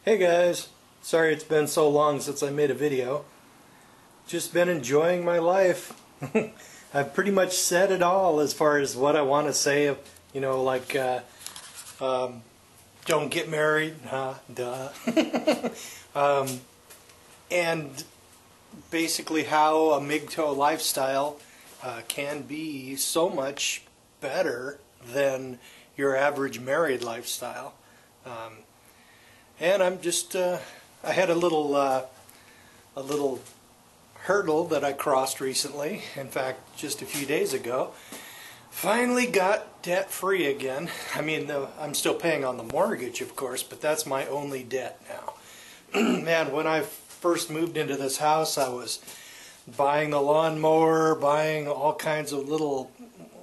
Hey guys, sorry it's been so long since I made a video. Just been enjoying my life. I've pretty much said it all as far as what I want to say. You know, like don't get married, duh. And basically how a MGTOW lifestyle can be so much better than your average married lifestyle. And I'm just, I had a little hurdle that I crossed recently. In fact, just a few days ago. Finally got debt free again. I mean, I'm still paying on the mortgage, of course, but that's my only debt now. Man, when I first moved into this house, I was buying a lawnmower, buying all kinds of little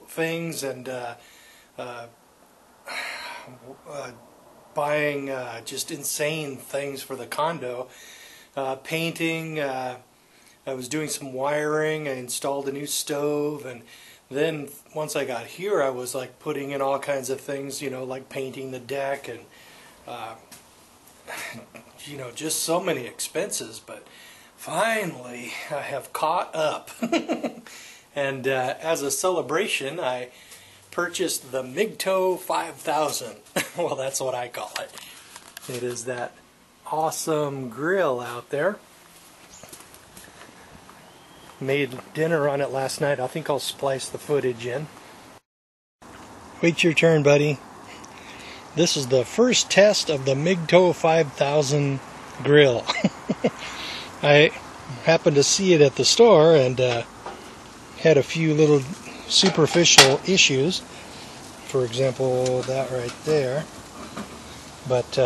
things, and buying just insane things for the condo. Painting, I was doing some wiring, I installed a new stove, and then once I got here I was like putting in all kinds of things, you know, like painting the deck and you know, just so many expenses. But finally I have caught up. And as a celebration I purchased the MGTOW 5000. Well, that's what I call it. It is that awesome grill out there. Made dinner on it last night. I think I'll splice the footage in. Wait your turn, buddy. This is the first test of the MGTOW 5000 grill. I happened to see it at the store and had a few little superficial issues. For example, that right there. But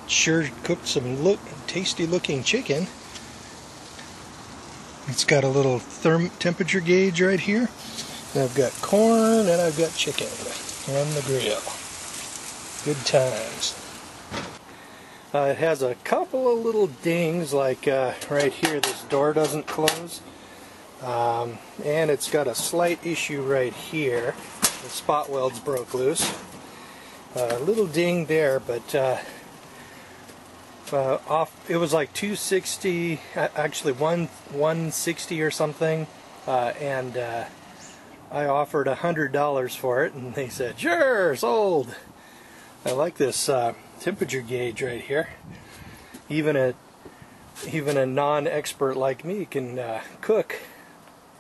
sure cooked some tasty looking chicken. It's got a little temperature gauge right here. And I've got corn and I've got chicken on the grill. Good times. It has a couple of little dings, like right here, this door doesn't close. And it's got a slight issue right here. The spot welds broke loose. A little ding there, but it was like 260, actually 160 or something, and I offered $100 for it, and they said, sure, sold. I like this temperature gauge right here. Even a non-expert like me can cook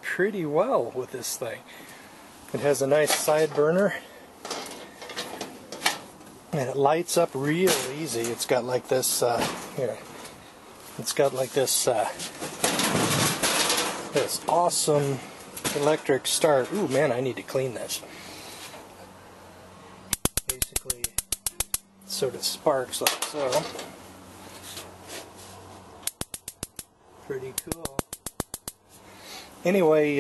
pretty well with this thing. It has a nice side burner, and it lights up real easy. It's got like this here. It's got like this this awesome electric start. Ooh, man, I need to clean this. Basically, it sort of sparks like so. Pretty cool. Anyway,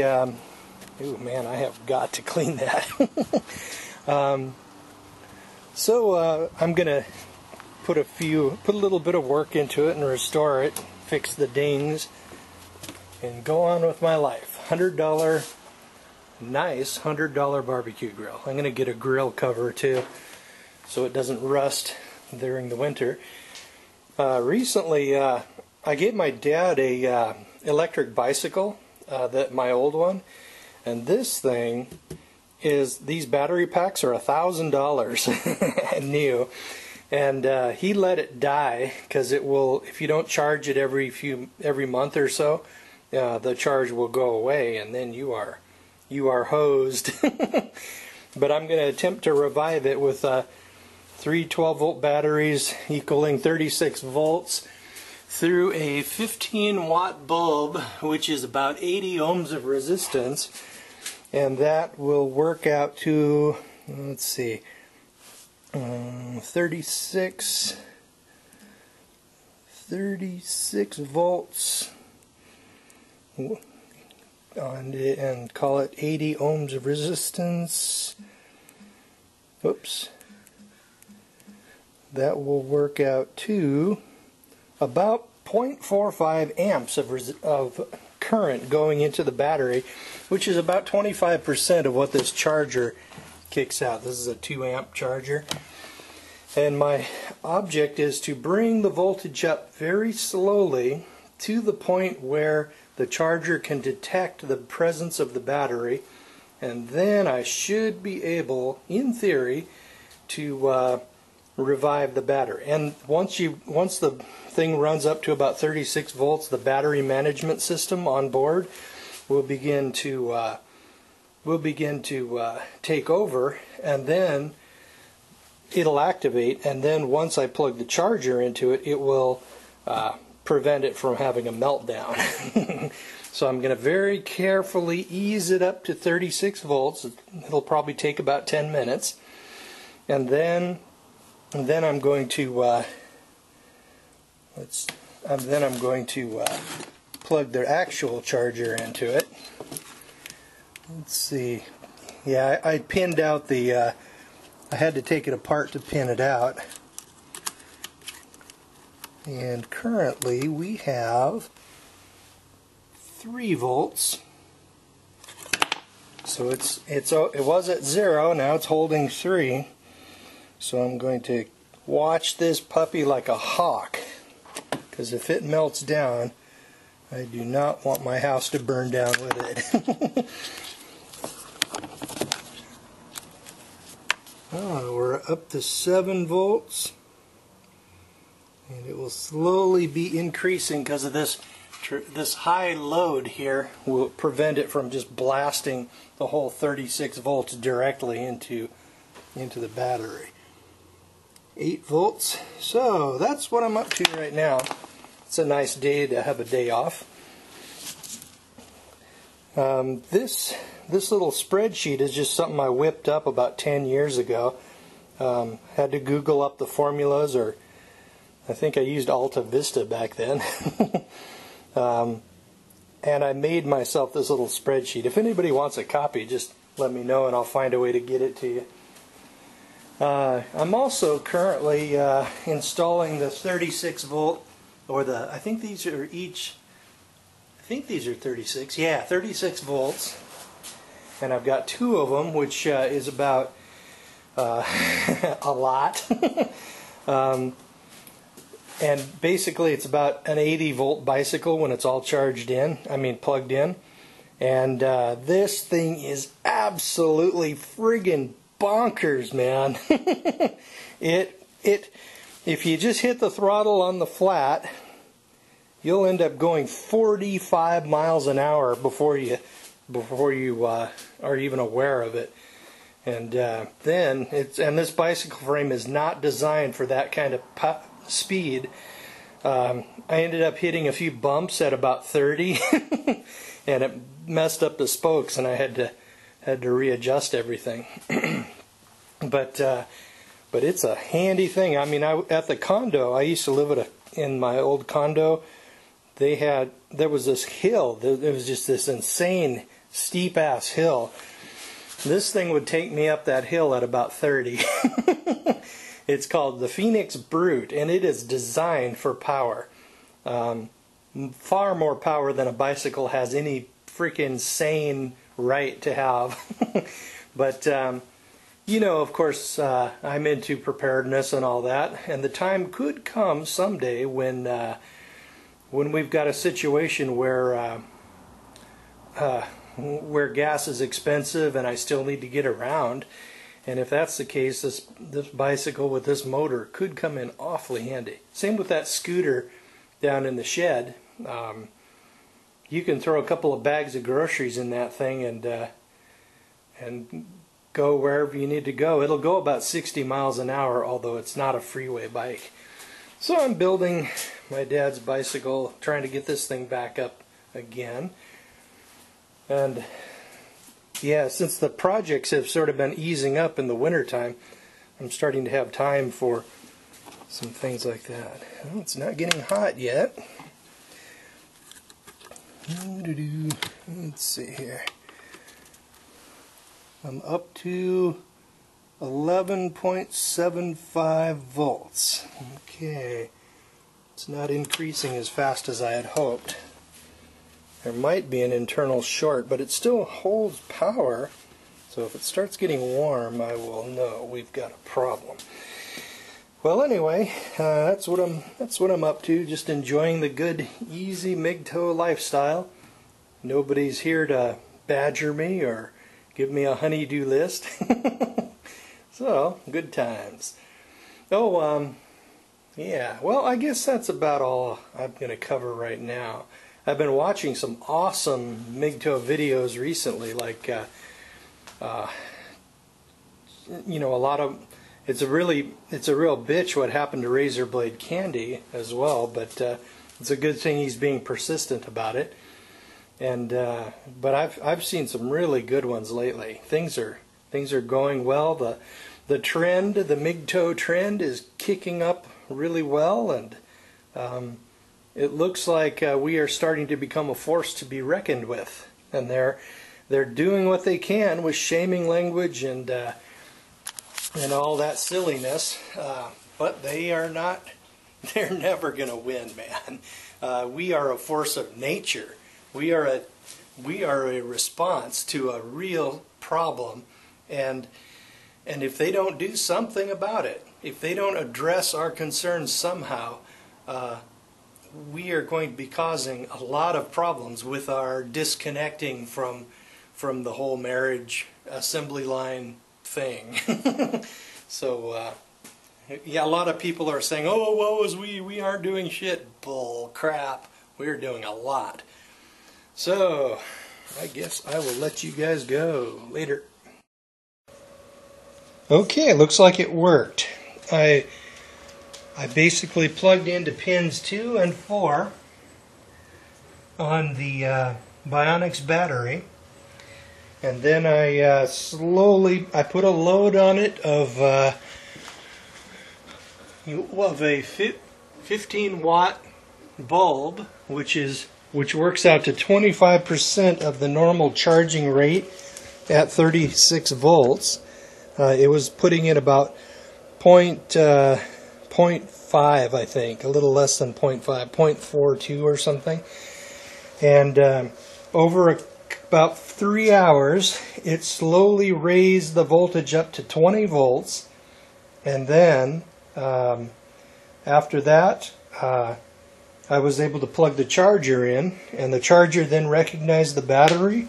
ooh, man, I have got to clean that. So I'm gonna put a little bit of work into it and restore it, fix the dings, and go on with my life. $100, nice $100 barbecue grill. I'm gonna get a grill cover too, so it doesn't rust during the winter. Recently, I gave my dad a electric bicycle, my old one, and this thing is, these battery packs are $1,000 new, and he let it die because it will, if you don't charge it every month or so, the charge will go away, and then you are hosed. But I'm going to attempt to revive it with 3 12-volt batteries equaling 36 volts through a 15-watt bulb, which is about 80 ohms of resistance. And that will work out to, let's see, 36 volts, and call it 80 ohms of resistance. Oops. That will work out to about 0.45 amps of current going into the battery, which is about 25% of what this charger kicks out. This is a 2 amp charger. And my object is to bring the voltage up very slowly to the point where the charger can detect the presence of the battery, and then I should be able, in theory, to revive the battery. And once the thing runs up to about 36 volts, the battery management system on board will begin to take over, and then it'll activate, and then once I plug the charger into it, it will prevent it from having a meltdown. So I'm going to very carefully ease it up to 36 volts. It'll probably take about 10 minutes. And then I'm going to plug the actual charger into it. Let's see. Yeah, I pinned out the I had to take it apart to pin it out. And currently we have 3 volts. So it was at 0, now it's holding 3. So I'm going to watch this puppy like a hawk, because if it melts down, I do not want my house to burn down with it. Oh, we're up to 7 volts, and it will slowly be increasing because of this high load here will prevent it from just blasting the whole 36 volts directly into the battery. 8 volts. So that's what I'm up to right now. It's a nice day to have a day off. This little spreadsheet is just something I whipped up about 10 years ago. Had to Google up the formulas, or I think I used Alta Vista back then. And I made myself this little spreadsheet. If anybody wants a copy, just let me know and I'll find a way to get it to you. I'm also currently installing the 36 volt, or I think these are 36. Yeah, 36 volts. And I've got 2 of them, which is about a lot. And basically it's about an 80 volt bicycle when it's all plugged in. And this thing is absolutely friggin' bonkers, man. If you just hit the throttle on the flat, you'll end up going 45 miles an hour before you are even aware of it. And this bicycle frame is not designed for that kind of speed. I ended up hitting a few bumps at about 30, and it messed up the spokes, and I had to readjust everything. But it's a handy thing. I mean, at the condo, I used to live in my old condo. There was this hill. There was just this insane steep ass hill. This thing would take me up that hill at about 30. It's called the Phoenix Brute, and it is designed for power. Far more power than a bicycle has any freaking sane right to have. But you know, of course, I'm into preparedness and all that, and the time could come someday when we've got a situation where gas is expensive and I still need to get around. And if that's the case, this bicycle with this motor could come in awfully handy. Same with that scooter down in the shed. You can throw a couple of bags of groceries in that thing and go wherever you need to go. It'll go about 60 miles an hour, although it's not a freeway bike. So I'm building my dad's bicycle, trying to get this thing back up again. And yeah, since the projects have sort of been easing up in the wintertime, I'm starting to have time for some things like that. Well, it's not getting hot yet. Let's see here. I'm up to 11.75 volts. Okay. It's not increasing as fast as I had hoped. There might be an internal short, but it still holds power. So if it starts getting warm, I will know we've got a problem. Well, anyway, that's what I'm up to. Just enjoying the good, easy MGTOW lifestyle. Nobody's here to badger me or give me a honey-do list. So, good times. Oh, yeah. Well, I guess that's about all I'm going to cover right now. I've been watching some awesome MGTOW videos recently, like, you know, a lot of. It's a real bitch what happened to Razor Blade Candy as well, but it's a good thing he's being persistent about it. And but I've seen some really good ones lately. Things are going well. The trend, the MGTOW trend, is kicking up really well, and it looks like we are starting to become a force to be reckoned with. And they're doing what they can with shaming language and all that silliness, but they're never going to win, man. We are a force of nature. We are a response to a real problem, and if they don't do something about it, if they don't address our concerns somehow, we are going to be causing a lot of problems with our disconnecting from the whole marriage assembly line thing. So yeah, a lot of people are saying, oh, woe is we aren't doing shit. Bull crap, we're doing a lot. So I guess I will let you guys go. Later. Okay, looks like it worked. I basically plugged into pins 2 and 4 on the bionx battery. And then I I put a load on it of a 15 watt bulb, which works out to 25% of the normal charging rate at 36 volts. It was putting in about 0.5, I think, a little less than 0.5, 0.42 or something. And over about 3 hours, it slowly raised the voltage up to 20 volts, and then after that I was able to plug the charger in, and the charger then recognized the battery,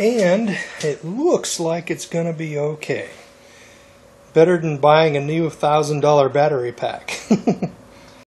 and it looks like it's going to be okay. Better than buying a new $1,000 battery pack.